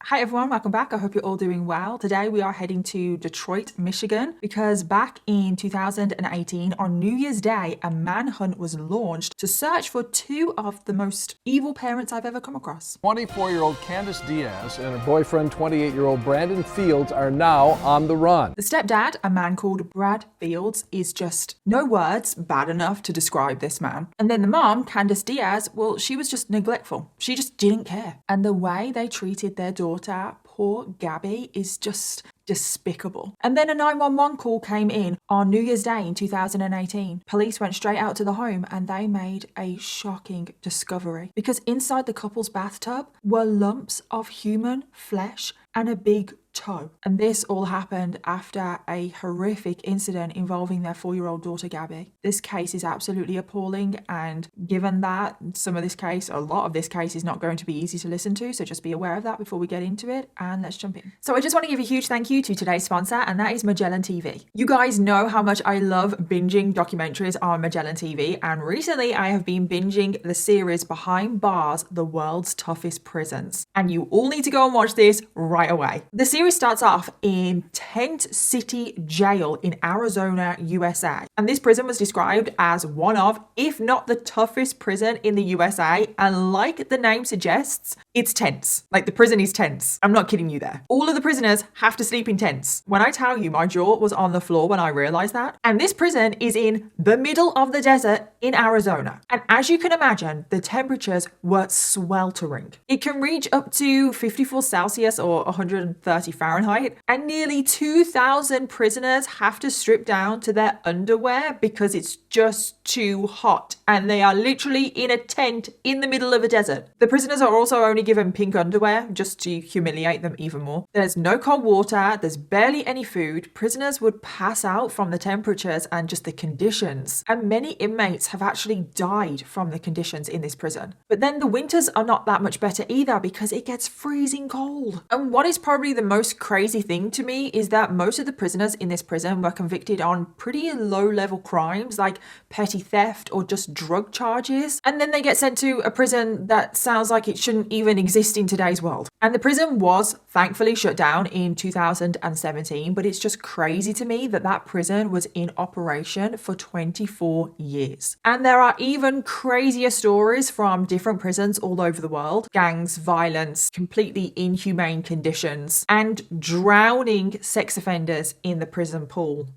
Hi everyone, welcome back. I hope you're all doing well. Today we are heading to Detroit, Michigan, because back in 2018 on New Year's Day, a manhunt was launched to search for two of the most evil parents I've ever come across. 24-year-old Candace Diaz and her boyfriend, 28-year-old Brandon Fields, are now on the run. The stepdad, a man called Brad Fields, is just no words bad enough to describe this man. And then the mom, Candace Diaz, well, she was just neglectful. She just didn't care. And the way they treated their daughter, poor Gabby, is just despicable. And then a 911 call came in on New Year's Day in 2018. Police went straight out to the home and they made a shocking discovery because inside the couple's bathtub were lumps of human flesh and a big toe. And this all happened after a horrific incident involving their 4-year-old daughter Gabby. This case is absolutely appalling, and given that a lot of this case is not going to be easy to listen to, so just be aware of that before we get into it, and let's jump in. So I just want to give a huge thank you to today's sponsor, and that is Magellan TV. You guys know how much I love binging documentaries on Magellan TV, and recently I have been binging the series Behind Bars, The World's Toughest Prisons. And you all need to go and watch this right away. The series starts off in Tent City Jail in Arizona, USA. And this prison was described as one of, if not the toughest prison in the USA. And like the name suggests, it's tense. Like the prison is tense. I'm not kidding you there. All of the prisoners have to sleep in tents. When I tell you, my jaw was on the floor when I realized that. And this prison is in the middle of the desert in Arizona. And as you can imagine, the temperatures were sweltering. It can reach up to 54 Celsius or 130 Fahrenheit, and nearly 2,000 prisoners have to strip down to their underwear because it's just too hot, and they are literally in a tent in the middle of a desert. The prisoners are also only given pink underwear just to humiliate them even more. There's no cold water, there's barely any food. Prisoners would pass out from the temperatures and just the conditions, and many inmates have actually died from the conditions in this prison. But then the winters are not that much better either because it gets freezing cold. And what is probably the most crazy thing to me is that most of the prisoners in this prison were convicted on pretty low-level crimes like petty theft or just drug charges, and then they get sent to a prison that sounds like it shouldn't even exist in today's world. And the prison was thankfully shut down in 2017, but it's just crazy to me that that prison was in operation for 24 years. And there are even crazier stories from different prisons all over the world: gangs, violence, completely inhumane conditions, and drowning sex offenders in the prison pool.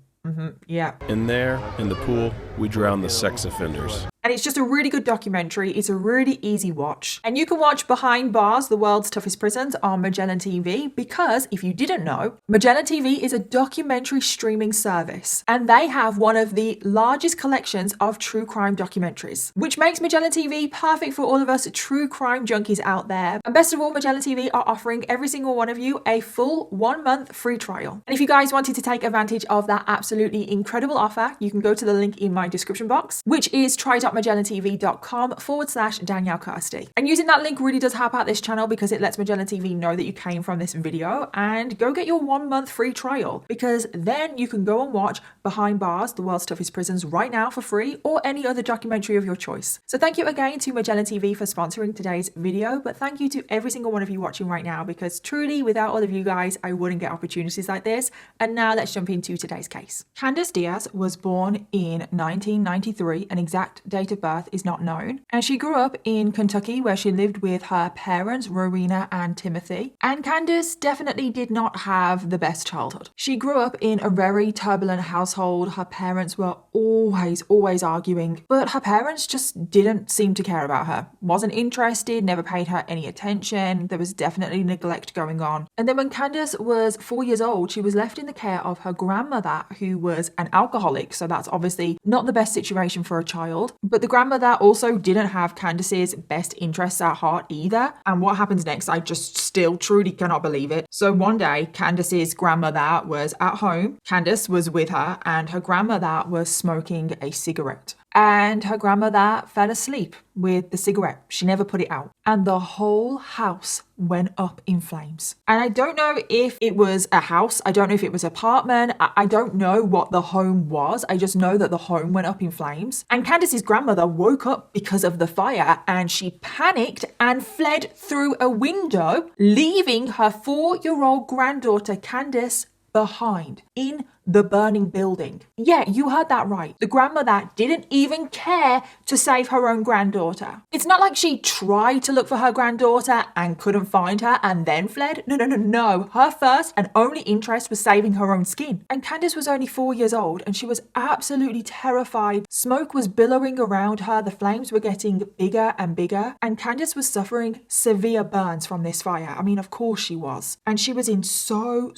Yeah. In there, in the pool, we drown the sex offenders. And it's just a really good documentary. It's a really easy watch. And you can watch Behind Bars, The World's Toughest Prisons on Magellan TV because, if you didn't know, Magellan TV is a documentary streaming service. And they have one of the largest collections of true crime documentaries, which makes Magellan TV perfect for all of us true crime junkies out there. And best of all, Magellan TV are offering every single one of you a full 1-month free trial. And if you guys wanted to take advantage of that absolutely incredible offer, you can go to the link in my description box, which is try.magellantv.com/Danielle Kirsty. And using that link really does help out this channel because it lets Magellan TV know that you came from this video, and go get your 1-month free trial because then you can go and watch Behind Bars, The World's Toughest Prisons right now for free, or any other documentary of your choice. So thank you again to Magellan TV for sponsoring today's video, but thank you to every single one of you watching right now because truly without all of you guys, I wouldn't get opportunities like this. And now let's jump into today's case. Candace Diaz was born in 1993, an exact date of birth is not known, and she grew up in Kentucky where she lived with her parents Rowena and Timothy. And Candace definitely did not have the best childhood. She grew up in a very turbulent household. Her parents were always arguing, but her parents just didn't seem to care about her, wasn't interested, never paid her any attention. There was definitely neglect going on. And then when Candace was 4 years old, she was left in the care of her grandmother, who was an alcoholic, so that's obviously not the best situation for a child. But the grandmother also didn't have Candace's best interests at heart either. And what happens next, I just still truly cannot believe it. So one day, Candace's grandmother was at home. Candace was with her and her grandmother was smoking a cigarette. and her grandmother fell asleep with the cigarette. She never put it out. And the whole house went up in flames. And I don't know if it was a house. I don't know if it was an apartment. I don't know what the home was. I just know that the home went up in flames. And Candace's grandmother woke up because of the fire and she panicked and fled through a window, leaving her 4-year-old granddaughter Candace behind in the burning building. Yeah, you heard that right. The grandmother didn't even care to save her own granddaughter. It's not like she tried to look for her granddaughter and couldn't find her and then fled. No. Her first and only interest was saving her own skin. And Candace was only 4 years old and she was absolutely terrified. Smoke was billowing around her. The flames were getting bigger and bigger. And Candace was suffering severe burns from this fire. I mean, of course she was. And she was in so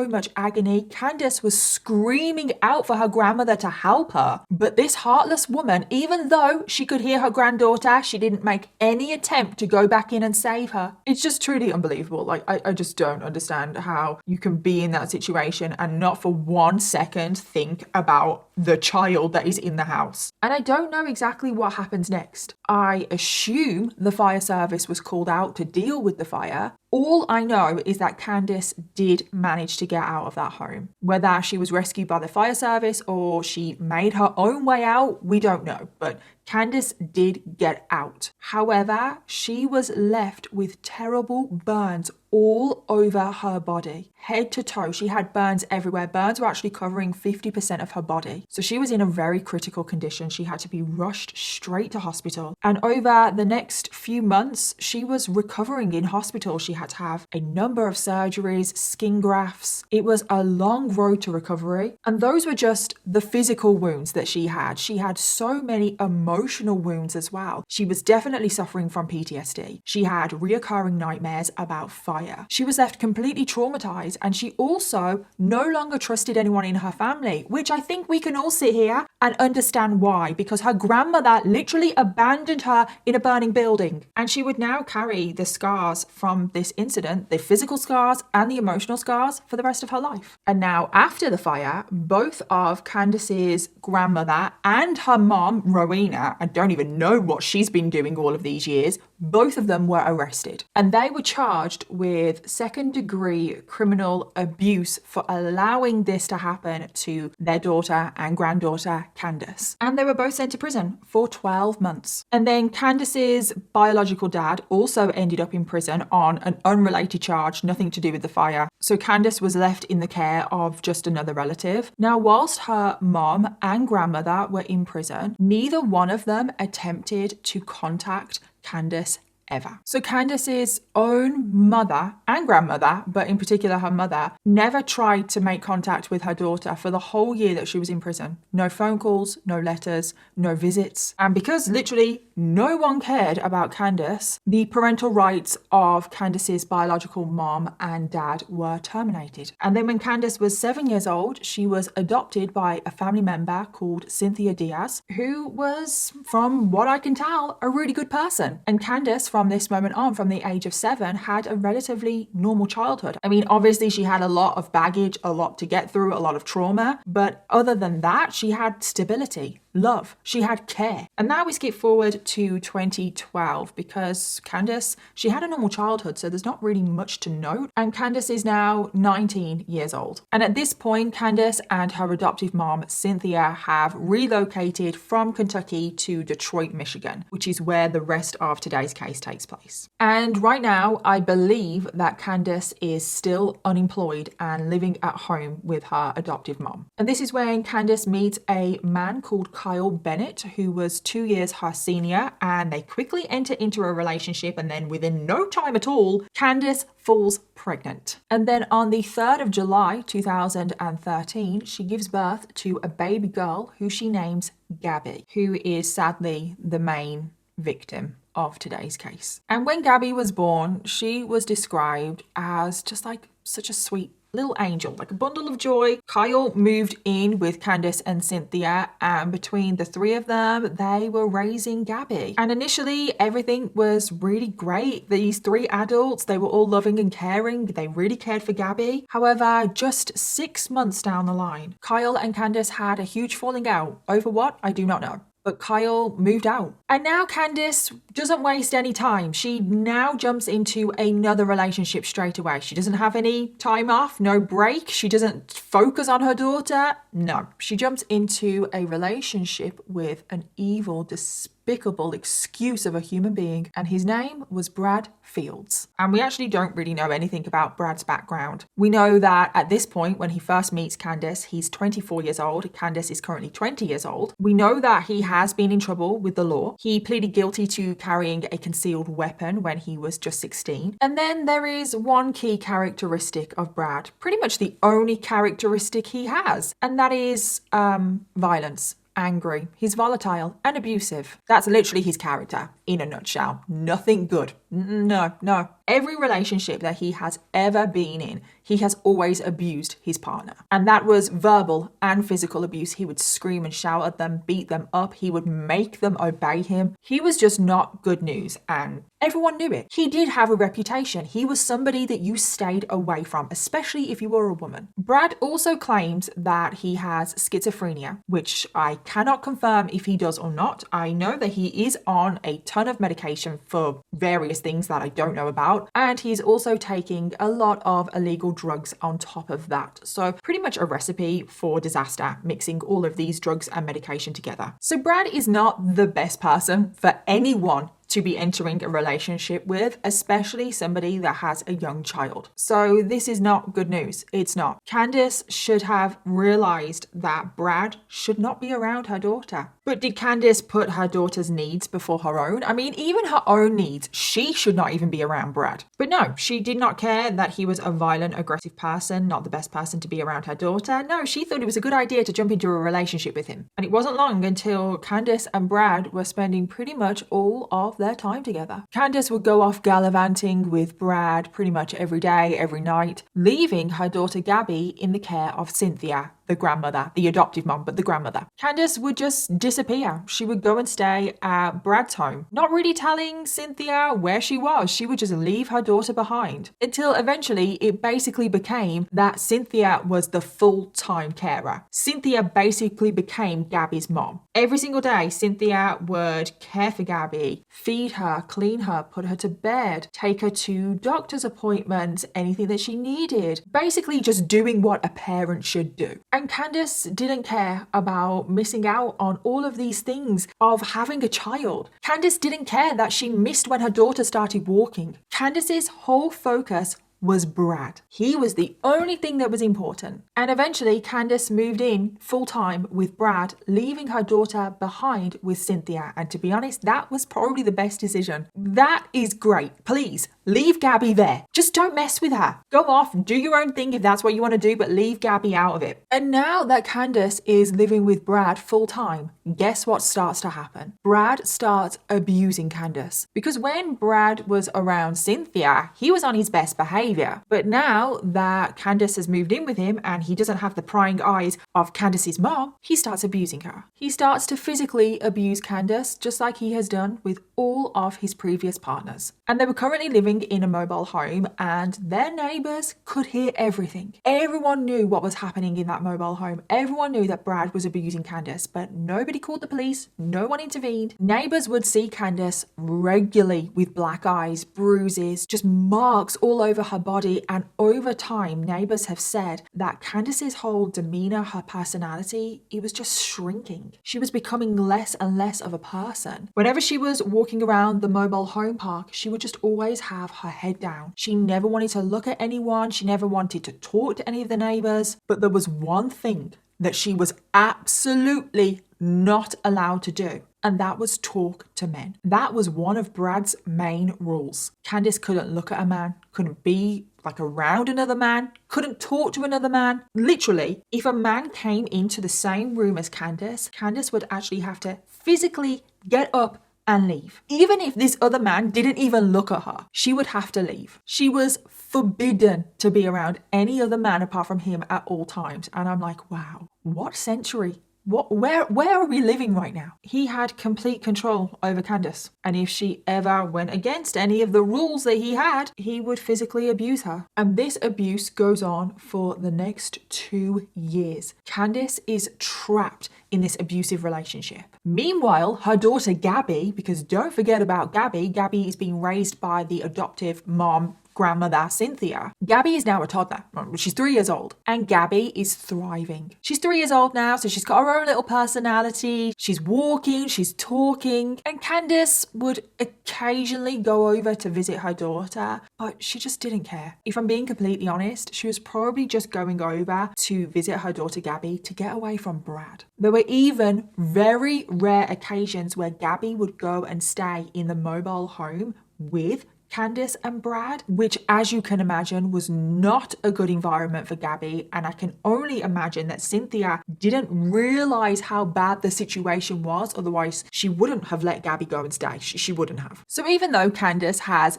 much agony. Candace was screaming out for her grandmother to help her. But this heartless woman, even though she could hear her granddaughter, she didn't make any attempt to go back in and save her. It's just truly unbelievable. Like, I just don't understand how you can be in that situation and not for 1 second think about the child that is in the house. And I don't know exactly what happens next. I assume the fire service was called out to deal with the fire. All I know is that Candace did manage to get out of that home. Whether she was rescued by the fire service or she made her own way out, we don't know. But Candace did get out. However, she was left with terrible burns all over her body, head to toe. She had burns everywhere. Burns were actually covering 50% of her body. So she was in a very critical condition. She had to be rushed straight to hospital. And over the next few months, she was recovering in hospital. She had to have a number of surgeries, skin grafts. It was a long road to recovery. And those were just the physical wounds that she had. She had so many emotional wounds as well. She was definitely suffering from PTSD. She had reoccurring nightmares about fire. She was left completely traumatized, and she also no longer trusted anyone in her family, which I think we can all sit here and understand why, because her grandmother literally abandoned her in a burning building. And she would now carry the scars from this incident, the physical scars and the emotional scars, for the rest of her life. And now, after the fire, both of Candace's grandmother and her mom, Rowena, I don't even know what she's been doing all of these years, both of them were arrested. And they were charged with second-degree criminal abuse for allowing this to happen to their daughter and granddaughter, Candace. And they were both sent to prison for 12 months. And then Candace's biological dad also ended up in prison on an unrelated charge, nothing to do with the fire. So Candace was left in the care of just another relative. Now, whilst her mom and grandmother were in prison, neither one of them attempted to contact Candace ever. So Candace's own mother and grandmother, but in particular her mother, never tried to make contact with her daughter for the whole year that she was in prison. No phone calls, no letters, no visits. And because literally no one cared about Candace, the parental rights of Candace's biological mom and dad were terminated. And then when Candace was 7 years old, she was adopted by a family member called Cynthia Diaz, who was, from what I can tell, a really good person. And Candace, from this moment on, from the age of 7, had a relatively normal childhood. I mean, obviously she had a lot of baggage, a lot to get through, a lot of trauma, but other than that, she had stability, love, she had care. And now we skip forward to 2012 because Candace, she had a normal childhood, so there's not really much to note. And Candace is now 19 years old. And at this point, Candace and her adoptive mom, Cynthia, have relocated from Kentucky to Detroit, Michigan, which is where the rest of today's case takes place. And right now, I believe that Candace is still unemployed and living at home with her adoptive mom. And this is when Candace meets a man called Kyle Bennett, who was 2 years her senior, and they quickly enter into a relationship, and then within no time at all, Candace falls pregnant. And then on the 3rd of July 2013, she gives birth to a baby girl who she names Gabby, who is sadly the main victim of today's case. And when Gabby was born, she was described as just like such a sweet little angel, like a bundle of joy. Kyle moved in with Candace and Cynthia, and between the three of them, they were raising Gabby. And initially, everything was really great. These three adults, they were all loving and caring. They really cared for Gabby. However, just 6 months down the line, Kyle and Candace had a huge falling out. Over what? I do not know. but Kyle moved out. And now Candace doesn't waste any time. She now jumps into another relationship straight away. She doesn't have any time off, no break. She doesn't focus on her daughter. No, she jumps into a relationship with an evil, despicable excuse of a human being, and his name was Brad Fields. And we actually don't really know anything about Brad's background. We know that at this point, when he first meets Candace, he's 24 years old. Candace is currently 20 years old. We know that he has been in trouble with the law. He pleaded guilty to carrying a concealed weapon when he was just 16. And then there is one key characteristic of Brad, pretty much the only characteristic he has, and that is violence. Angry. He's volatile and abusive. That's literally his character in a nutshell. Nothing good. No. Every relationship that he has ever been in, he has always abused his partner. And that was verbal and physical abuse. He would scream and shout at them, beat them up. He would make them obey him. He was just not good news, and everyone knew it. He did have a reputation. He was somebody that you stayed away from, especially if you were a woman. Brad also claims that he has schizophrenia, which I cannot confirm if he does or not. I know that he is on a ton of medication for various things that I don't know about, and he's also taking a lot of illegal drugs on top of that. So pretty much a recipe for disaster, mixing all of these drugs and medication together. So Brad is not the best person for anyone to be entering a relationship with, especially somebody that has a young child. So this is not good news. It's not. Candace should have realized that Brad should not be around her daughter. But did Candace put her daughter's needs before her own? I mean, even her own needs, she should not even be around Brad. But no, she did not care that he was a violent, aggressive person, not the best person to be around her daughter. No, she thought it was a good idea to jump into a relationship with him. And it wasn't long until Candace and Brad were spending pretty much all of their time together. Candace would go off gallivanting with Brad pretty much every day, every night, leaving her daughter Gabby in the care of Cynthia, the grandmother, the adoptive mom, but the grandmother. Candace would just disappear. She would go and stay at Brad's home, not really telling Cynthia where she was. She would just leave her daughter behind until eventually it basically became that Cynthia was the full-time carer. Cynthia basically became Gabby's mom. Every single day, Cynthia would care for Gabby, feed her, clean her, put her to bed, take her to doctor's appointments, anything that she needed. Basically just doing what a parent should do. And Candace didn't care about missing out on all of these things of having a child. Candace didn't care that she missed when her daughter started walking. Candace's whole focus was Brad. He was the only thing that was important. And eventually Candace moved in full-time with Brad, leaving her daughter behind with Cynthia. And to be honest, that was probably the best decision. That is great. Please, leave Gabby there. Just don't mess with her. Go off, do your own thing if that's what you want to do, but leave Gabby out of it. And now that Candace is living with Brad full-time, guess what starts to happen? Brad starts abusing Candace. Because when Brad was around Cynthia, he was on his best behavior. But now that Candace has moved in with him and he doesn't have the prying eyes of Candace's mom, he starts abusing her. He starts to physically abuse Candace, just like he has done with all of his previous partners. And they were currently living in a mobile home, and their neighbors could hear everything. Everyone knew what was happening in that mobile home. Everyone knew that Brad was abusing Candace, but nobody called the police. No one intervened. Neighbors would see Candace regularly with black eyes, bruises, just marks all over her body. And over time, neighbors have said that Candace's whole demeanor, her personality, it was just shrinking. She was becoming less and less of a person. Whenever she was walking around the mobile home park, she would just always have her head down. She never wanted to look at anyone. She never wanted to talk to any of the neighbors. But there was one thing that she was absolutely not allowed to do, and that was talk to men. That was one of Brad's main rules. Candace couldn't look at a man, couldn't be around another man, couldn't talk to another man. Literally, if a man came into the same room as Candace, Candace would actually have to physically get up and leave. Even if this other man didn't even look at her, she would have to leave. She was forbidden to be around any other man apart from him at all times. And I'm like, wow, what century Where are we living right now? He had complete control over Candace. And if she ever went against any of the rules that he had, he would physically abuse her. And this abuse goes on for the next 2 years. Candace is trapped in this abusive relationship. Meanwhile, her daughter Gabby, because don't forget about Gabby, Gabby is being raised by the adoptive mom, grandmother Cynthia. Gabby is now a toddler. She's 3 years old and Gabby is thriving. She's 3 years old now, so she's got her own little personality. She's walking, she's talking, and Candace would occasionally go over to visit her daughter, but she just didn't care. If I'm being completely honest, she was probably just going over to visit her daughter Gabby to get away from Brad. There were even very rare occasions where Gabby would go and stay in the mobile home with Candace and Brad, which, as you can imagine, was not a good environment for Gabby. And I can only imagine that Cynthia didn't realize how bad the situation was. Otherwise, she wouldn't have let Gabby go and stay. She wouldn't have. So even though Candace has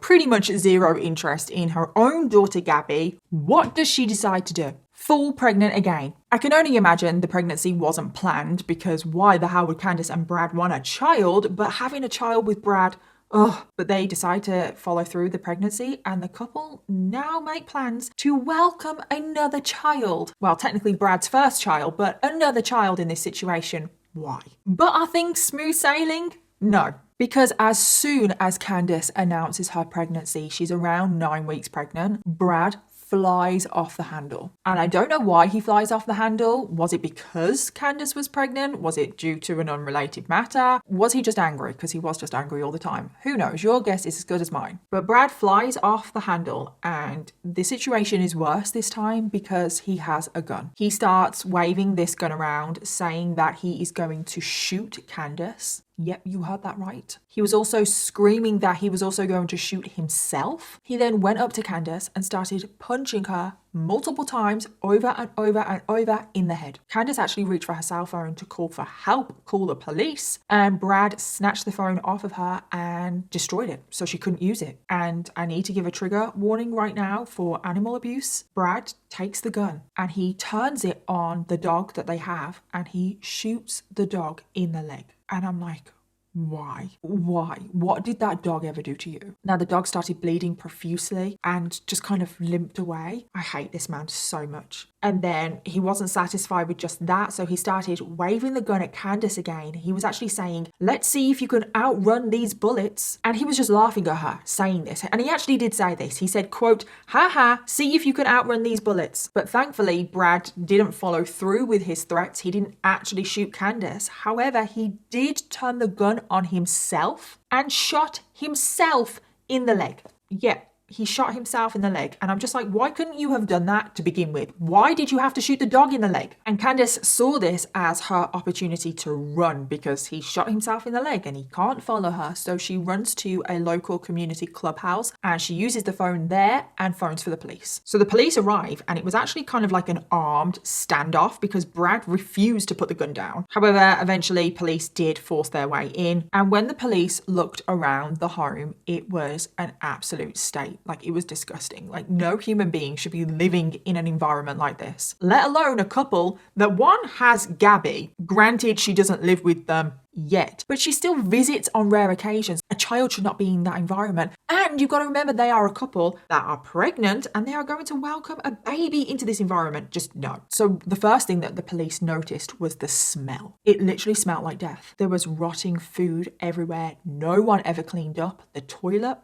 pretty much zero interest in her own daughter Gabby, what does she decide to do? Fall pregnant again. I can only imagine the pregnancy wasn't planned, because why the hell would Candace and Brad want a child? But having a child with Brad, but they decide to follow through the pregnancy, and the couple now make plans to welcome another child. Well, technically Brad's first child, but another child in this situation. Why? But are things smooth sailing? No. Because as soon as Candace announces her pregnancy, she's around 9 weeks pregnant, Brad flies off the handle. And I don't know why he flies off the handle. Was it because Candace was pregnant? Was it due to an unrelated matter? Was he just angry? Because he was just angry all the time. Who knows? Your guess is as good as mine. But Brad flies off the handle, and the situation is worse this time because he has a gun. He starts waving this gun around, saying that he is going to shoot Candace. Yep, you heard that right. He was also screaming that he was also going to shoot himself. He then went up to Candace and started punching her multiple times over and over and over in the head. Candace actually reached for her cell phone to call for help, call the police, and Brad snatched the phone off of her and destroyed it so she couldn't use it. And I need to give a trigger warning right now for animal abuse. Brad takes the gun and he turns it on the dog that they have and he shoots the dog in the leg. And I'm like, why? What did that dog ever do to you? Now, the dog started bleeding profusely and just kind of limped away. I hate this man so much. And then he wasn't satisfied with just that, so he started waving the gun at Candace again. He was actually saying, let's see if you can outrun these bullets. And he was just laughing at her saying this. And he actually did say this. He said, quote, haha, see if you can outrun these bullets. But thankfully, Brad didn't follow through with his threats. He didn't actually shoot Candace. However, he did turn the gun on himself and shot himself in the leg. Yeah. He shot himself in the leg. And I'm just like, why couldn't you have done that to begin with? Why did you have to shoot the dog in the leg? And Candace saw this as her opportunity to run because he shot himself in the leg and he can't follow her. So she runs to a local community clubhouse and she uses the phone there and phones for the police. So the police arrive and it was actually kind of like an armed standoff because Brad refused to put the gun down. However, eventually police did force their way in. And when the police looked around the home, it was an absolute state. Like, it was disgusting. Like, no human being should be living in an environment like this, let alone a couple that one has Gabby. Granted, she doesn't live with them yet, but she still visits on rare occasions. A child should not be in that environment. And you've got to remember they are a couple that are pregnant and they are going to welcome a baby into this environment. Just no. So the first thing that the police noticed was the smell. It literally smelled like death. There was rotting food everywhere. No one ever cleaned up the toilet.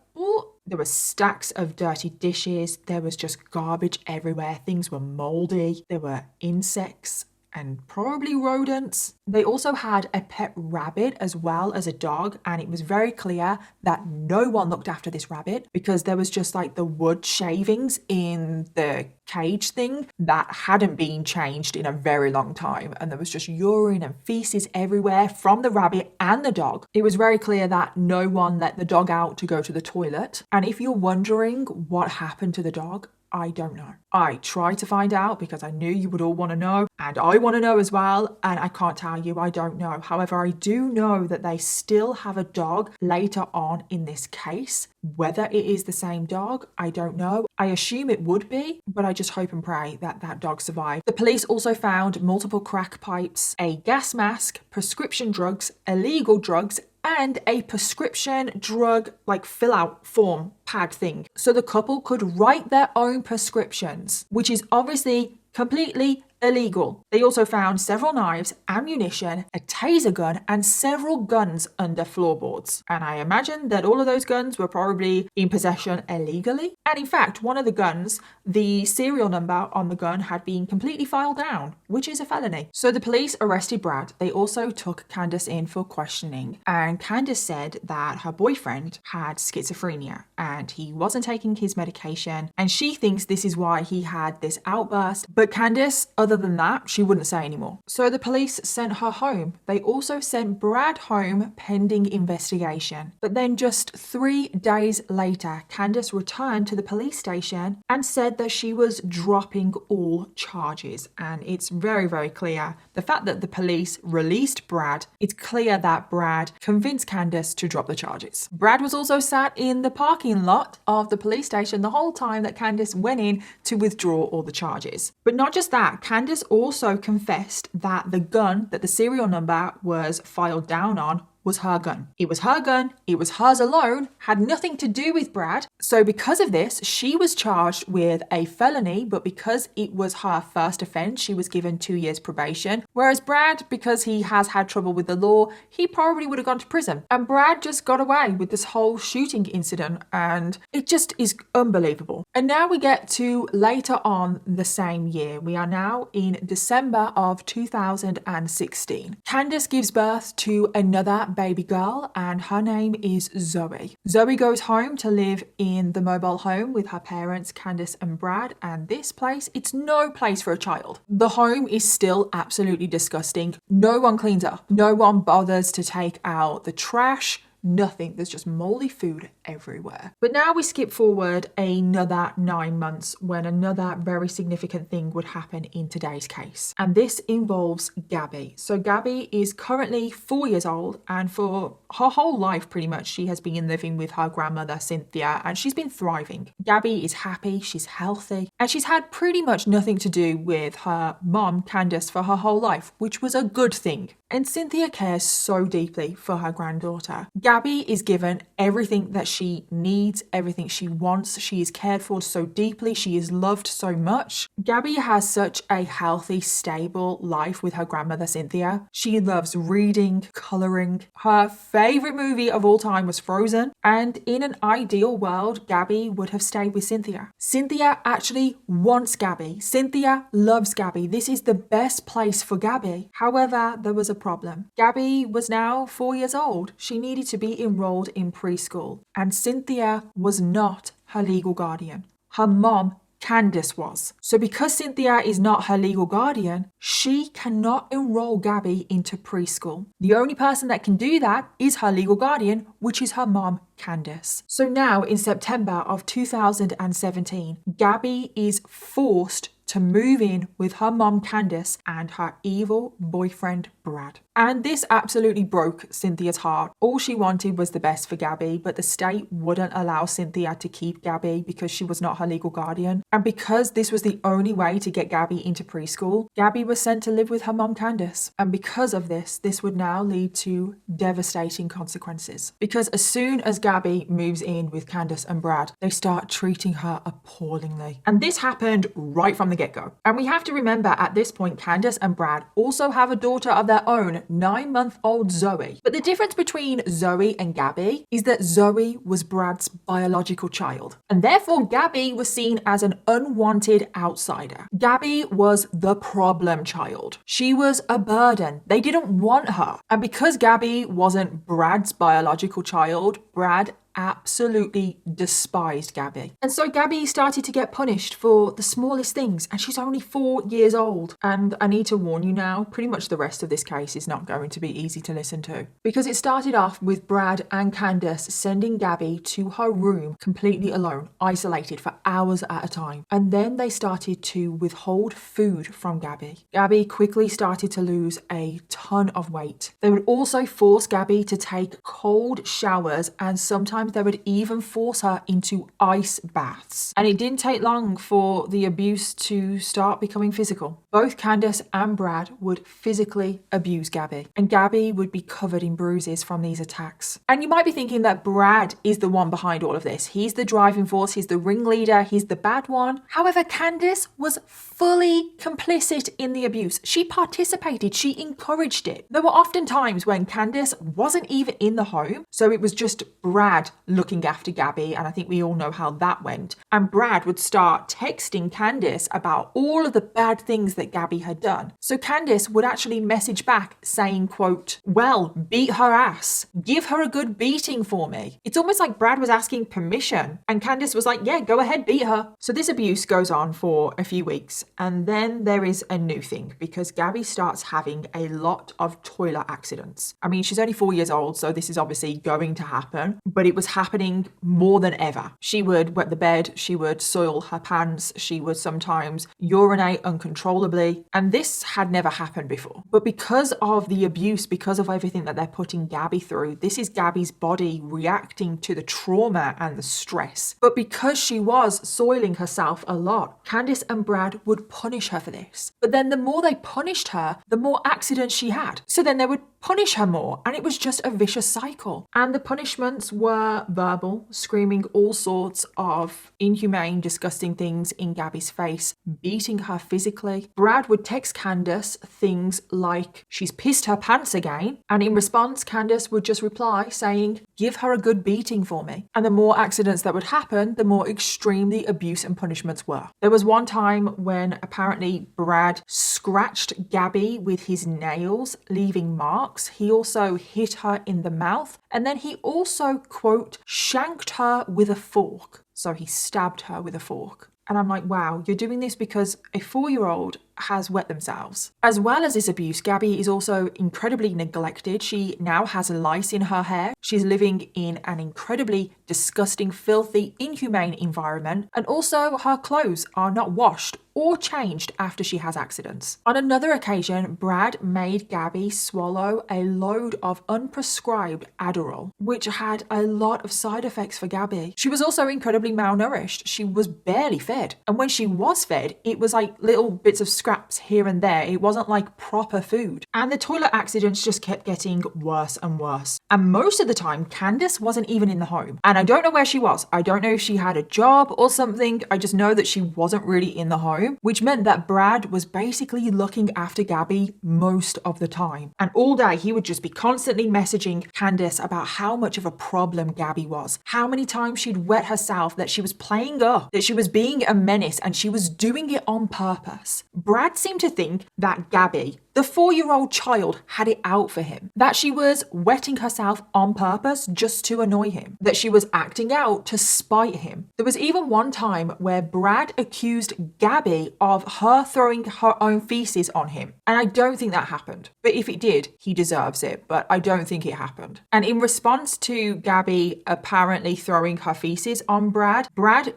There were stacks of dirty dishes. There was just garbage everywhere. Things were moldy. There were insects and probably rodents. They also had a pet rabbit as well as a dog, and it was very clear that no one looked after this rabbit because there was just like the wood shavings in the cage thing that hadn't been changed in a very long time, and there was just urine and feces everywhere from the rabbit and the dog. It was very clear that no one let the dog out to go to the toilet. And if you're wondering what happened to the dog, I don't know. I tried to find out because I knew you would all want to know, and I want to know as well, and I can't tell you, I don't know. However, I do know that they still have a dog later on in this case. Whether it is the same dog, I don't know. I assume it would be, but I just hope and pray that that dog survived. The police also found multiple crack pipes, a gas mask, prescription drugs, illegal drugs, and a prescription drug like fill out form pad thing. So the couple could write their own prescriptions, which is obviously completely illegal. They also found several knives, ammunition, a taser gun, and several guns under floorboards. And I imagine that all of those guns were probably in possession illegally. And in fact, one of the guns, the serial number on the gun had been completely filed down, which is a felony. So the police arrested Brad. They also took Candace in for questioning. And Candace said that her boyfriend had schizophrenia and he wasn't taking his medication. And she thinks this is why he had this outburst. But Candace, other than that, she wouldn't say anymore. So the police sent her home. They also sent Brad home pending investigation. But then just 3 days later, Candace returned to the police station and said that she was dropping all charges. And it's very, very clear. The fact that the police released Brad, it's clear that Brad convinced Candace to drop the charges. Brad was also sat in the parking lot of the police station the whole time that Candace went in to withdraw all the charges. But not just that, Candace also confessed that the gun that the serial number was filed down on was her gun. It was her gun, it was hers alone, had nothing to do with Brad. So because of this, she was charged with a felony, but because it was her first offense, she was given 2 years probation. Whereas Brad, because he has had trouble with the law, he probably would have gone to prison. And Brad just got away with this whole shooting incident, and it just is unbelievable. And now we get to later on the same year. We are now in December of 2016. Candace gives birth to another baby girl, and her name is Zoe. Zoe goes home to live in the mobile home with her parents, Candace and Brad, and this place, it's no place for a child. The home is still absolutely disgusting. No one cleans up. No one bothers to take out the trash. Nothing. There's just moldy food everywhere. But now we skip forward another 9 months when another very significant thing would happen in today's case. And this involves Gabby. So Gabby is currently 4 years old, and for her whole life pretty much she has been living with her grandmother Cynthia, and she's been thriving. Gabby is happy, she's healthy, and she's had pretty much nothing to do with her mom Candace for her whole life, which was a good thing. And Cynthia cares so deeply for her granddaughter. Gabby is given everything that she needs, everything she wants. She is cared for so deeply. She is loved so much. Gabby has such a healthy, stable life with her grandmother Cynthia. She loves reading, colouring. Her favourite movie of all time was Frozen. And in an ideal world, Gabby would have stayed with Cynthia. Cynthia actually wants Gabby. Cynthia loves Gabby. This is the best place for Gabby. However, there was a problem. Gabby was now 4 years old. She needed to be enrolled in preschool, and Cynthia was not her legal guardian. Her mom, Candace, was. So because Cynthia is not her legal guardian, she cannot enroll Gabby into preschool. The only person that can do that is her legal guardian, which is her mom, Candace. So now in September of 2017, Gabby is forced to move in with her mom Candace and her evil boyfriend Brad. And this absolutely broke Cynthia's heart. All she wanted was the best for Gabby, but the state wouldn't allow Cynthia to keep Gabby because she was not her legal guardian. And because this was the only way to get Gabby into preschool, Gabby was sent to live with her mom Candace. And because of this would now lead to devastating consequences. Because as soon as Gabby moves in with Candace and Brad, they start treating her appallingly. And this happened right from the get-go. And we have to remember at this point, Candace and Brad also have a daughter of their own, 9-month-old Zoe. But the difference between Zoe and Gabby is that Zoe was Brad's biological child. And therefore, Gabby was seen as an unwanted outsider. Gabby was the problem child. She was a burden. They didn't want her. And because Gabby wasn't Brad's biological child, Brad absolutely despised Gabby. And so Gabby started to get punished for the smallest things, and she's only 4 years old. And I need to warn you now, pretty much the rest of this case is not going to be easy to listen to, because it started off with Brad and Candace sending Gabby to her room completely alone, isolated for hours at a time. And then they started to withhold food from Gabby. Gabby quickly started to lose a ton of weight. They would also force Gabby to take cold showers, and sometimes they would even force her into ice baths. And it didn't take long for the abuse to start becoming physical. Both Candace and Brad would physically abuse Gabby, and Gabby would be covered in bruises from these attacks. And you might be thinking that Brad is the one behind all of this. He's the driving force, he's the ringleader, he's the bad one. However, Candace was fully complicit in the abuse. She participated, she encouraged it. There were often times when Candace wasn't even in the home, so it was just Brad looking after Gabby, and I think we all know how that went. And Brad would start texting Candace about all of the bad things that Gabby had done. So Candace would actually message back saying, quote, "Well, beat her ass. Give her a good beating for me." It's almost like Brad was asking permission, and Candace was like, yeah, go ahead, beat her. So this abuse goes on for a few weeks, and then there is a new thing, because Gabby starts having a lot of toilet accidents. I mean, she's only 4 years old, so this is obviously going to happen, but it was happening more than ever. She would wet the bed, she would soil her pants, she would sometimes urinate uncontrollably, and this had never happened before. But because of the abuse, because of everything that they're putting Gabby through, this is Gabby's body reacting to the trauma and the stress. But because she was soiling herself a lot, Candace and Brad would punish her for this. But then the more they punished her, the more accidents she had. So then they would punish her more, and it was just a vicious cycle. And the punishments were verbal, screaming all sorts of inhumane, disgusting things in Gabby's face, beating her physically. Brad would text Candace things like, "She's pissed her pants again," and in response, Candace would just reply saying, "Give her a good beating for me." And the more accidents that would happen, the more extreme the abuse and punishments were. There was one time when apparently Brad scratched Gabby with his nails, leaving marks. He also hit her in the mouth, and then he also, quote, shanked her with a fork. So he stabbed her with a fork. And I'm like, wow, you're doing this because a 4-year-old has wet themselves. As well as this abuse, Gabby is also incredibly neglected. She now has lice in her hair. She's living in an incredibly disgusting, filthy, inhumane environment. And also her clothes are not washed or changed after she has accidents. On another occasion, Brad made Gabby swallow a load of unprescribed Adderall, which had a lot of side effects for Gabby. She was also incredibly malnourished. She was barely fed. And when she was fed, it was like little bits of scraps here and there. It wasn't like proper food. And the toilet accidents just kept getting worse and worse. And most of the time, Candace wasn't even in the home. And I don't know where she was. I don't know if she had a job or something. I just know that she wasn't really in the home, which meant that Brad was basically looking after Gabby most of the time. And all day he would just be constantly messaging Candace about how much of a problem Gabby was, how many times she'd wet herself, that she was playing up, that she was being a menace, and she was doing it on purpose. Brad seemed to think that Gabby, the 4-year-old child, had it out for him, that she was wetting herself on purpose just to annoy him, that she was acting out to spite him. There was even one time where Brad accused Gabby of her throwing her own feces on him, and I don't think that happened. But if it did, he deserves it, but I don't think it happened. And in response to Gabby apparently throwing her feces on Brad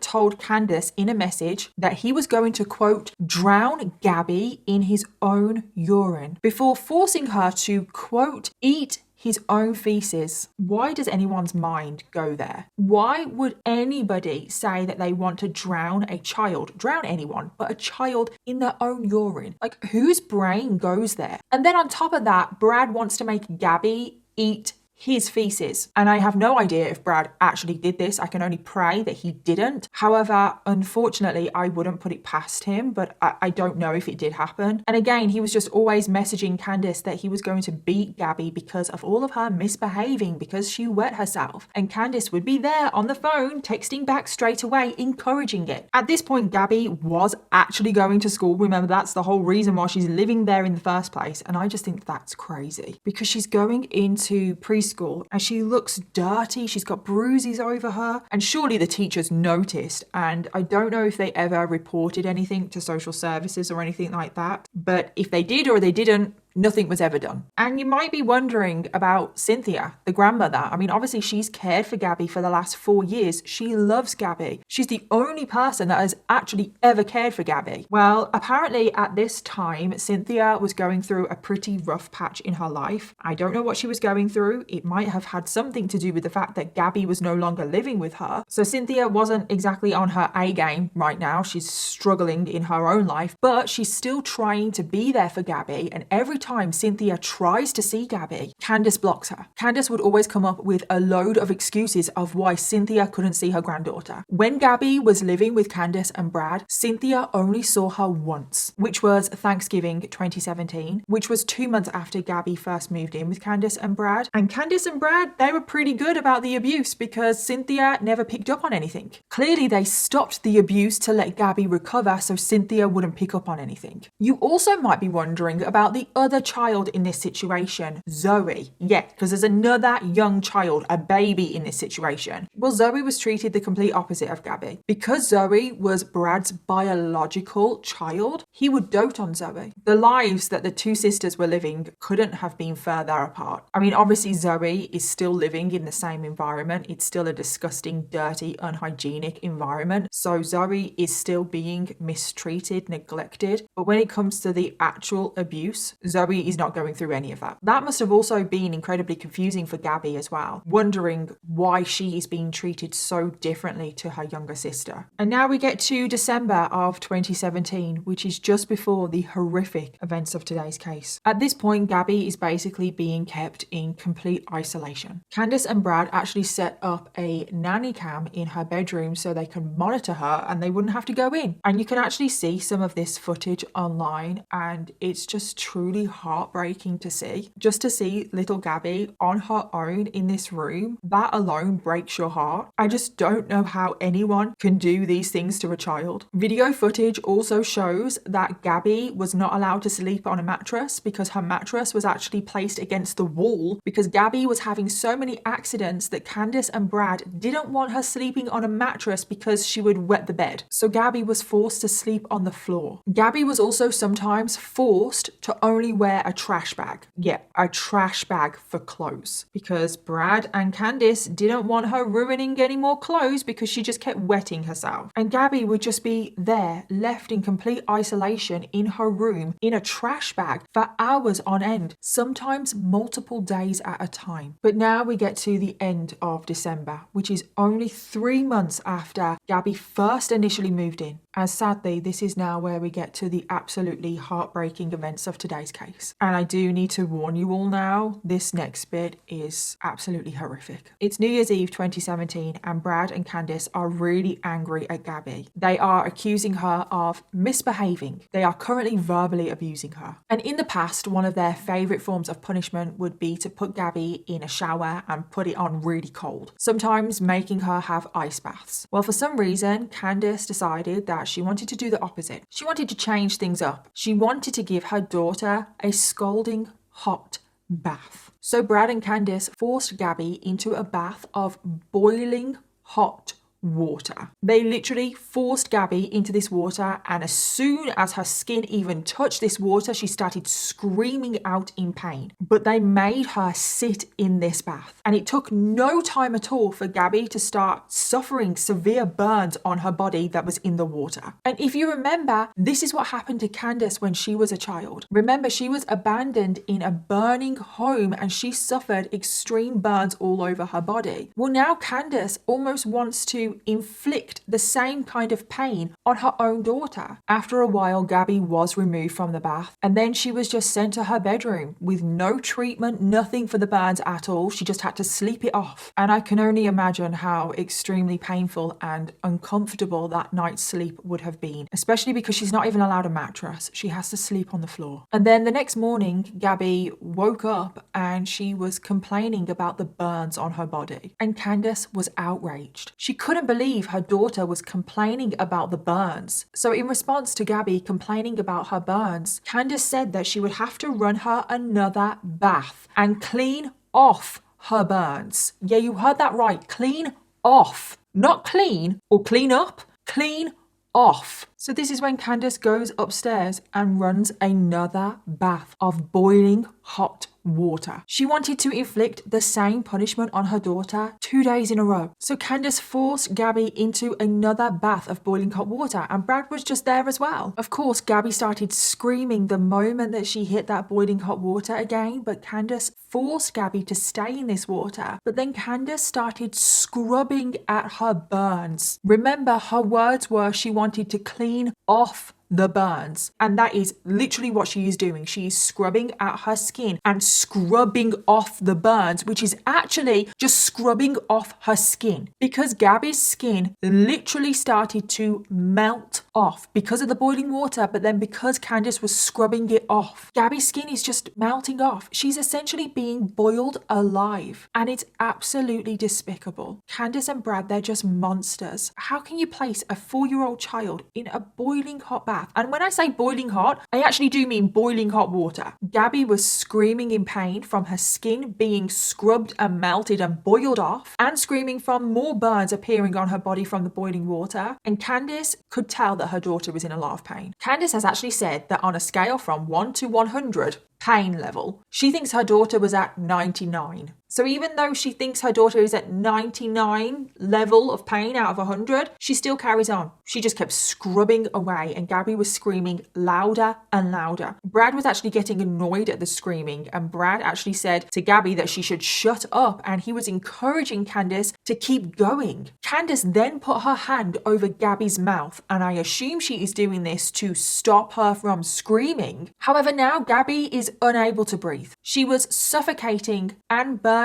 told Candace in a message that he was going to, quote, drown Gabby in his own urine before forcing her to, quote, eat his own feces. Why does anyone's mind go there? Why would anybody say that they want to drown a child, drown anyone, but a child in their own urine? Like, whose brain goes there? And then on top of that, Brad wants to make Gabby eat his feces. And I have no idea if Brad actually did this. I can only pray that he didn't. However, unfortunately, I wouldn't put it past him, but I don't know if it did happen. And again, he was just always messaging Candace that he was going to beat Gabby because of all of her misbehaving, because she wet herself. And Candace would be there on the phone, texting back straight away, encouraging it. At this point, Gabby was actually going to school. Remember, that's the whole reason why she's living there in the first place. And I just think that's crazy, because she's going into preschool preschool and she looks dirty. She's got bruises over her. And surely the teachers noticed. And I don't know if they ever reported anything to social services or anything like that. But if they did or they didn't, nothing was ever done. And you might be wondering about Cynthia, the grandmother. I mean, obviously she's cared for Gabby for the last 4 years. She loves Gabby. She's the only person that has actually ever cared for Gabby. Well, apparently at this time, Cynthia was going through a pretty rough patch in her life. I don't know what she was going through. It might have had something to do with the fact that Gabby was no longer living with her. So Cynthia wasn't exactly on her A game right now. She's struggling in her own life, but she's still trying to be there for Gabby. And every time Cynthia tries to see Gabby, Candace blocks her. Candace would always come up with a load of excuses of why Cynthia couldn't see her granddaughter. When Gabby was living with Candace and Brad, Cynthia only saw her once, which was Thanksgiving 2017, which was 2 months after Gabby first moved in with Candace and Brad. And Candace and Brad, they were pretty good about the abuse because Cynthia never picked up on anything. Clearly, they stopped the abuse to let Gabby recover so Cynthia wouldn't pick up on anything. You also might be wondering about the other child in this situation, Zoe. Yeah, because there's another young child, a baby in this situation. Well, Zoe was treated the complete opposite of Gabby. Because Zoe was Brad's biological child, he would dote on Zoe. The lives that the two sisters were living couldn't have been further apart. I mean, obviously Zoe is still living in the same environment. It's still a disgusting, dirty, unhygienic environment. So Zoe is still being mistreated, neglected. But when it comes to the actual abuse, Zoe is not going through any of that. That must have also been incredibly confusing for Gabby as well, wondering why she is being treated so differently to her younger sister. And now we get to December of 2017, which is just before the horrific events of today's case. At this point, Gabby is basically being kept in complete isolation. Candace and Brad actually set up a nanny cam in her bedroom so they can monitor her and they wouldn't have to go in. And you can actually see some of this footage online and it's just truly heartbreaking to see. Just to see little Gabby on her own in this room, that alone breaks your heart. I just don't know how anyone can do these things to a child. Video footage also shows that Gabby was not allowed to sleep on a mattress because her mattress was actually placed against the wall because Gabby was having so many accidents that Candace and Brad didn't want her sleeping on a mattress because she would wet the bed. So Gabby was forced to sleep on the floor. Gabby was also sometimes forced to only wear a trash bag. Yeah, a trash bag for clothes because Brad and Candace didn't want her ruining any more clothes because she just kept wetting herself. And Gabby would just be there, left in complete isolation in her room in a trash bag for hours on end, sometimes multiple days at a time. But now we get to the end of December, which is only 3 months after Gabby first initially moved in. As sadly, this is now where we get to the absolutely heartbreaking events of today's case. And I do need to warn you all now, this next bit is absolutely horrific. It's New Year's Eve 2017 and Brad and Candace are really angry at Gabby. They are accusing her of misbehaving. They are currently verbally abusing her. And in the past, one of their favourite forms of punishment would be to put Gabby in a shower and put it on really cold, sometimes making her have ice baths. Well, for some reason, Candace decided that she wanted to do the opposite. She wanted to change things up. She wanted to give her daughter a scalding hot bath. So Brad and Candace forced Gabby into a bath of boiling hot water. They literally forced Gabby into this water, and as soon as her skin even touched this water, she started screaming out in pain. But they made her sit in this bath, and it took no time at all for Gabby to start suffering severe burns on her body that was in the water. And if you remember, this is what happened to Candace when she was a child. Remember, she was abandoned in a burning home and she suffered extreme burns all over her body. Well, now Candace almost wants to inflict the same kind of pain on her own daughter. After a while, Gabby was removed from the bath and then she was just sent to her bedroom with no treatment, nothing for the burns at all. She just had to sleep it off. And I can only imagine how extremely painful and uncomfortable that night's sleep would have been, especially because she's not even allowed a mattress. She has to sleep on the floor. And then the next morning, Gabby woke up and she was complaining about the burns on her body. And Candace was outraged. She couldn't believe her daughter was complaining about the burns. So in response to Gabby complaining about her burns, Candace said that she would have to run her another bath and clean off her burns. Yeah, you heard that right. Clean off. Not clean or clean up. Clean off. So this is when Candace goes upstairs and runs another bath of boiling hot water. She wanted to inflict the same punishment on her daughter 2 days in a row. So Candace forced Gabby into another bath of boiling hot water, and Brad was just there as well. Of course, Gabby started screaming the moment that she hit that boiling hot water again, but Candace forced Gabby to stay in this water. But then Candace started scrubbing at her burns. Remember, her words were she wanted to clean off the burns, and that is literally what she is doing. She is scrubbing at her skin and scrubbing off the burns, which is actually just scrubbing off her skin, because Gabby's skin literally started to melt off because of the boiling water, but then because Candace was scrubbing it off, Gabby's skin is just melting off. She's essentially being boiled alive, and it's absolutely despicable. Candace and Brad, they're just monsters. How can you place a 4-year-old child in a boiling hot bath? And when I say boiling hot, I actually do mean boiling hot water. Gabby was screaming in pain from her skin being scrubbed and melted and boiled off, and screaming from more burns appearing on her body from the boiling water. And Candace could tell that her daughter was in a lot of pain. Candace has actually said that on a scale from 1 to 100 pain level, she thinks her daughter was at 99. So even though she thinks her daughter is at 99 level of pain out of 100, she still carries on. She just kept scrubbing away, and Gabby was screaming louder and louder. Brad was actually getting annoyed at the screaming, and Brad actually said to Gabby that she should shut up, and he was encouraging Candace to keep going. Candace then put her hand over Gabby's mouth, and I assume she is doing this to stop her from screaming. However, now Gabby is unable to breathe. She was suffocating and burning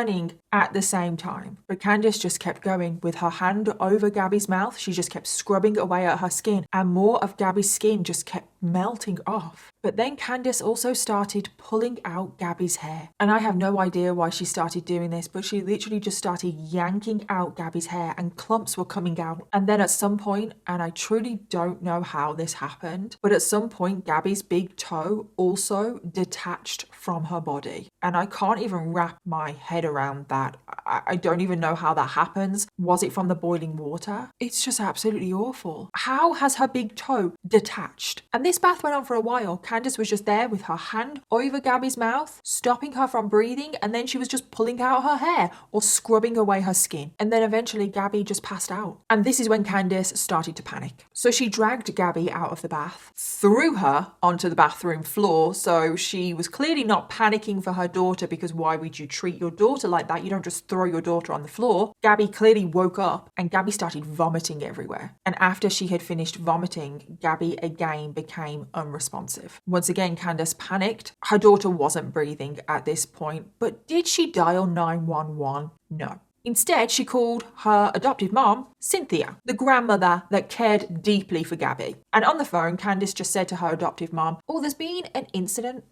at the same time. But Candace just kept going with her hand over Gabby's mouth. She just kept scrubbing away at her skin, and more of Gabby's skin just kept melting off. But then Candace also started pulling out Gabby's hair. And I have no idea why she started doing this, but she literally just started yanking out Gabby's hair, and clumps were coming out. And then at some point, and I truly don't know how this happened, but at some point Gabby's big toe also detached from her body. And I can't even wrap my head around that. I don't even know how that happens. Was it from the boiling water? It's just absolutely awful. How has her big toe detached? And this bath went on for a while. Candace was just there with her hand over Gabby's mouth, stopping her from breathing, and then she was just pulling out her hair or scrubbing away her skin. And then eventually Gabby just passed out. And this is when Candace started to panic. So she dragged Gabby out of the bath, threw her onto the bathroom floor. So she was clearly not panicking for her daughter, because why would you treat your daughter like that? You don't just throw your daughter on the floor. Gabby clearly woke up, and Gabby started vomiting everywhere. And after she had finished vomiting, Gabby again became unresponsive. Once again, Candace panicked. Her daughter wasn't breathing at this point, but did she dial 911? No. Instead, she called her adoptive mom, Cynthia, the grandmother that cared deeply for Gabby. And on the phone, Candace just said to her adoptive mom, "Oh, there's been an incident.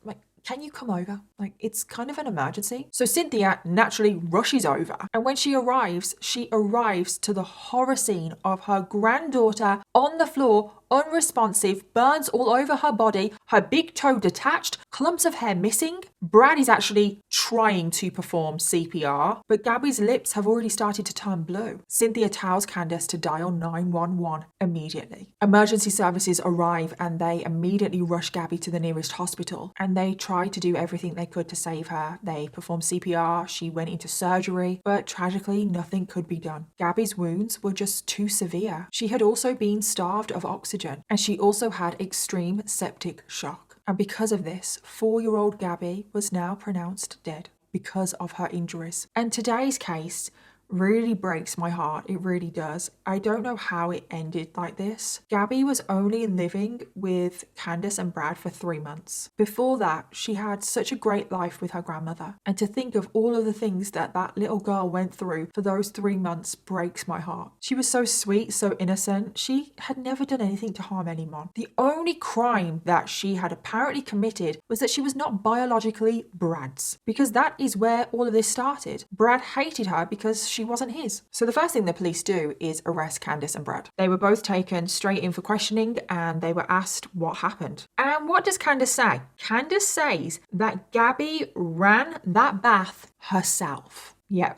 Can you come over? It's kind of an emergency." So Cynthia naturally rushes over. And when she arrives to the horror scene of her granddaughter on the floor, unresponsive, burns all over her body, her big toe detached, clumps of hair missing. Brad is actually trying to perform CPR, but Gabby's lips have already started to turn blue. Cynthia tells Candace to dial 911 immediately. Emergency services arrive, and they immediately rush Gabby to the nearest hospital, and they try to do everything they could to save her. They performed CPR, she went into surgery, but tragically nothing could be done. Gabby's wounds were just too severe. She had also been starved of oxygen, and she also had extreme septic shock. And because of this, 4-year-old Gabby was now pronounced dead because of her injuries. And today's case really breaks my heart. It really does. I don't know how it ended like this. Gabby was only living with Candace and Brad for 3 months. Before that, she had such a great life with her grandmother. And to think of all of the things that little girl went through for those 3 months breaks my heart. She was so sweet, so innocent. She had never done anything to harm anyone. The only crime that she had apparently committed was that she was not biologically Brad's, because that is where all of this started. Brad hated her because she wasn't his. So the first thing the police do is arrest Candace and Brad. They were both taken straight in for questioning, and they were asked what happened. And what does Candace say? Candace says that Gabby ran that bath herself. Yeah.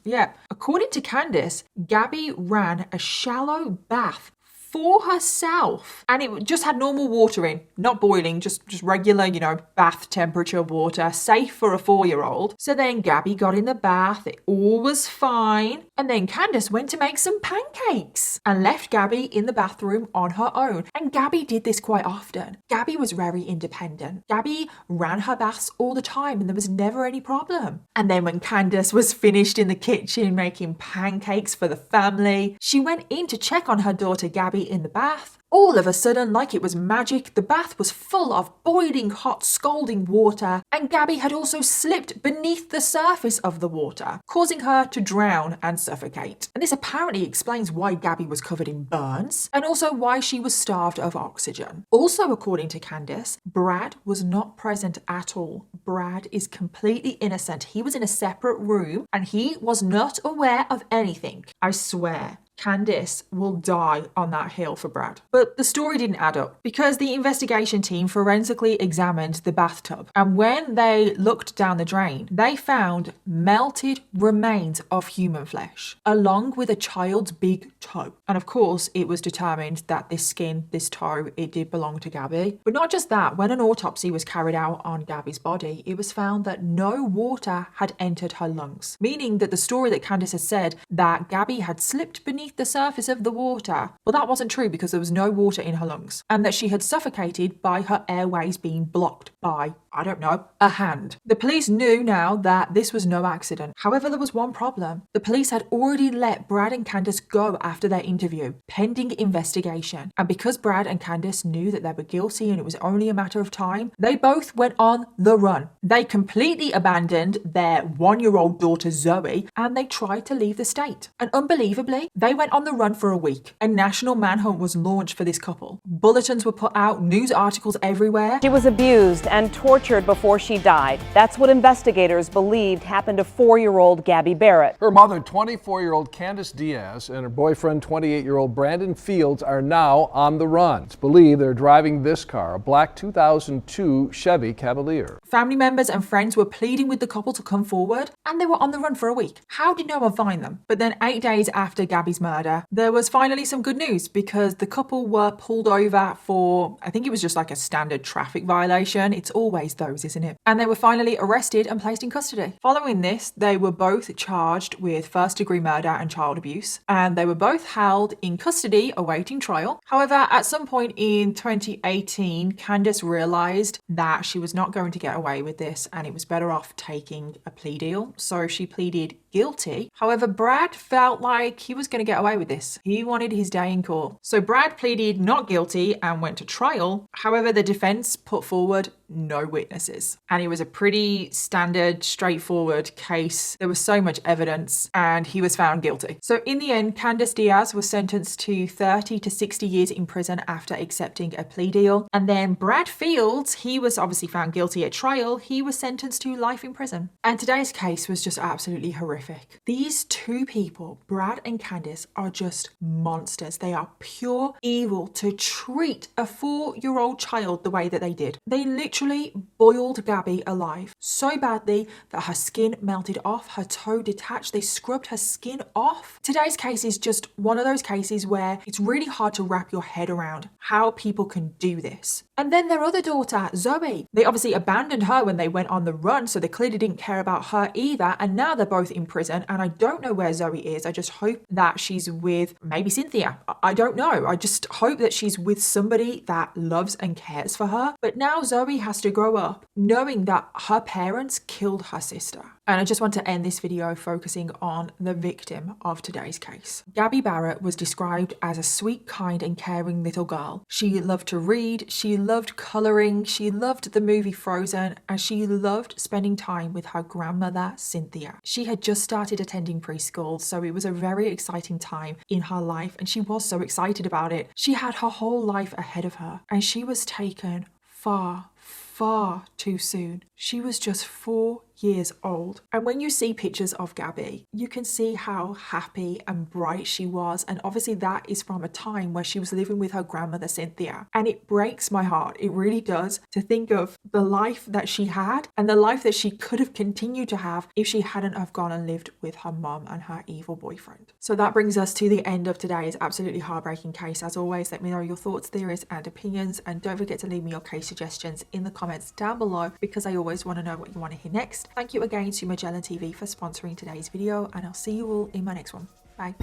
Yeah. According to Candace, Gabby ran a shallow bath for herself, and it just had normal water in, not boiling, just regular, bath temperature water, safe for a 4-year-old. So then Gabby got in the bath, it all was fine, and then Candace went to make some pancakes and left Gabby in the bathroom on her own. And Gabby did this quite often. Gabby was very independent. Gabby ran her baths all the time and there was never any problem. And then when Candace was finished in the kitchen making pancakes for the family, she went in to check on her daughter Gabby in the bath. All of a sudden, like it was magic, the bath was full of boiling hot, scalding water, and Gabby had also slipped beneath the surface of the water, causing her to drown and suffocate. And this apparently explains why Gabby was covered in burns, and also why she was starved of oxygen. Also, according to Candace, Brad was not present at all. Brad is completely innocent. He was in a separate room, and he was not aware of anything. I swear. Candace will die on that hill for Brad. But the story didn't add up because the investigation team forensically examined the bathtub, and when they looked down the drain, they found melted remains of human flesh along with a child's big toe. And of course, it was determined that this skin, this toe, it did belong to Gabby. But not just that, when an autopsy was carried out on Gabby's body, it was found that no water had entered her lungs, meaning that the story that Candace had said that Gabby had slipped beneath the surface of the water, well, that wasn't true because there was no water in her lungs, and that she had suffocated by her airways being blocked by, I don't know, a hand. The police knew now that this was no accident. However, there was one problem. The police had already let Brad and Candace go after their interview, pending investigation. And because Brad and Candace knew that they were guilty and it was only a matter of time, they both went on the run. They completely abandoned their 1-year-old daughter Zoe and they tried to leave the state. And unbelievably, they went on the run for a week. A national manhunt was launched for this couple. Bulletins were put out, news articles everywhere. She was abused and tortured before she died. That's what investigators believed happened to 4-year-old Gabby Barrett. Her mother, 24-year-old Candace Diaz, and her boyfriend, 28-year-old Brandon Fields, are now on the run. It's believed they're driving this car, a black 2002 Chevy Cavalier. Family members and friends were pleading with the couple to come forward, and they were on the run for a week. How did no one find them? But then 8 days after Gabby's murder, there was finally some good news because the couple were pulled over for, I think it was just like a standard traffic violation. It's always those, isn't it? And they were finally arrested and placed in custody. Following this, they were both charged with first-degree murder and child abuse, and they were both held in custody awaiting trial. However, at some point in 2018, Candace realized that she was not going to get away with this and it was better off taking a plea deal. So she pleaded guilty. However, Brad felt like he was going to get away with this. He wanted his day in court. So Brad pleaded not guilty and went to trial. However, the defense put forward no witnesses. And it was a pretty standard, straightforward case. There was so much evidence and he was found guilty. So in the end, Candace Diaz was sentenced to 30 to 60 years in prison after accepting a plea deal. And then Brad Fields, he was obviously found guilty at trial. He was sentenced to life in prison. And today's case was just absolutely horrific. These two people, Brad and Candace, are just monsters. They are pure evil to treat a 4-year-old child the way that they did. They literally boiled Gabby alive so badly that her skin melted off, her toe detached, they scrubbed her skin off. Today's case is just one of those cases where it's really hard to wrap your head around how people can do this. And then their other daughter, Zoe, they obviously abandoned her when they went on the run, so they clearly didn't care about her either, and now they're both in prison, and I don't know where Zoe is. I just hope that she's with maybe Cynthia. I don't know. I just hope that she's with somebody that loves and cares for her. But now Zoe has to grow up knowing that her parents killed her sister. And I just want to end this video focusing on the victim of today's case. Gabby Barrett was described as a sweet, kind and caring little girl. She loved to read, she loved colouring, she loved the movie Frozen, and she loved spending time with her grandmother, Cynthia. She had just started attending preschool, so it was a very exciting time in her life and she was so excited about it. She had her whole life ahead of her and she was taken far too soon. She was just 4 years old. And when you see pictures of Gabby, you can see how happy and bright she was. And obviously that is from a time where she was living with her grandmother, Cynthia. And it breaks my heart. It really does, to think of the life that she had and the life that she could have continued to have if she hadn't have gone and lived with her mum and her evil boyfriend. So that brings us to the end of today's absolutely heartbreaking case. As always, let me know your thoughts, theories and opinions, and don't forget to leave me your case suggestions in the comments down below, because I always want to know what you want to hear next. Thank you again to Magellan TV for sponsoring today's video, and I'll see you all in my next one. Bye.